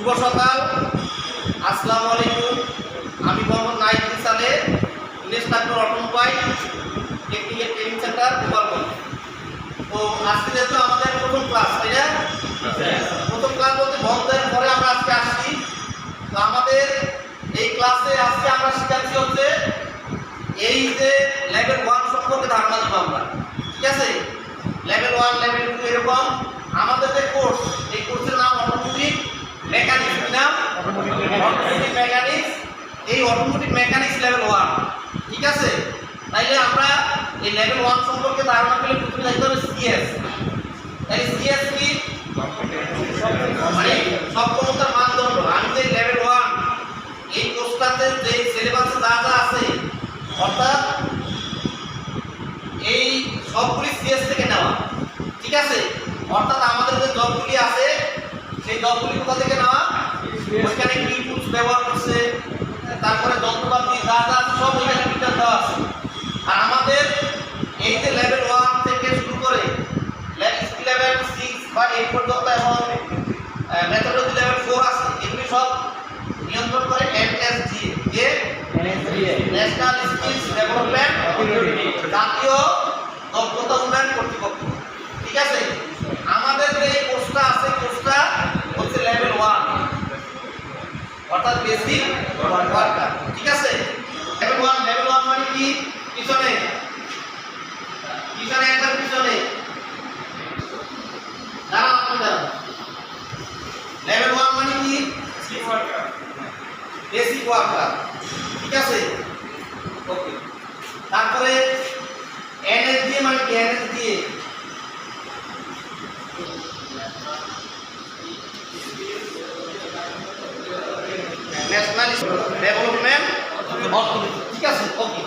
শুভ সকাল, আসসালামু আলাইকুম। আমি মোহাম্মদ নাইক সালে, instructor automobile technical training centre Gopalganj. তো আজকে যেহেতু আমাদের প্রথম ক্লাস, তাই না? প্রথম ক্লাস বলতে বন্ধের পরে আমরা আজকে আসছি। তো আমাদের এই ক্লাসে আজকে আমরা শিখাচ্ছি হচ্ছে এই যে লেভেল 1 সম্পর্কে ধারণা দেবো আমরা, ঠিক আছে? লেভেল 1, লেভেল 2 এরকম আমাদের যে কোর্স, এই কোর্সের নাম অটোমোটিভ মেকানিক্স। কি নাম? Automotive mechanics. এই অটোমোটিভ মেকানিক্স লেভেল 1, ঠিক আছে? তাইলে আমরা এই লেভেল 1 সম্পর্কে ধারণা পেলে প্রথমে দেখতে হবে সিএস। তাহলে সিএস কি? মানে সক্ষমতার মানদণ্ড। আমি যে লেভেল 1 এই কোর্সটাতে যে সিলেবাসে যা যা আছে, অর্থাৎ এই সবগুলি সিএস থেকে নেওয়া, ঠিক আছে? অর্থাৎ আমাদের যে জবগুলি আছে সেই জবগুলি কোথা থেকে নেওয়া? ওইখানে কি টুলস ব্যবহার করছে, তারপরে যন্ত্রপাতি যা যা সব ওইখানে বিচার দেওয়া আছে। আর আমাদের এই যে লেভেল 1 থেকে শুরু করে লেভেল 6 বা 8 পর্যন্ত এবং মেথডোলজি লেভেল 4 আছে, এগুলি সব নিয়ন্ত্রণ করে এনএসডি, যে ন্যাশনাল স্কিলস ডেভেলপমেন্ট অথরিটি, জাতীয় দক্ষতা উন্নয়ন কর্তৃপক্ষ, ঠিক আছে? আমাদের যে কোর্সটা আছে, কোর্সটা হচ্ছে লেভেল 1, অর্থাৎ বেসিক ওয়ার্কার, ঠিক আছে? লেভেল 1 মানে কি? পিছনে একবার পিছনে দাঁড়ান, আপনি দাঁড়ান। লেভেল 1 মানে কি? বেসিক ওয়ার্কার, ঠিক আছে? ওকে। তারপরে এনএসডি মানে কি? এনএসডি ন্যাশনাল ডেভেলপমেন্ট অথরিটি, ঠিক আছে? ওকে।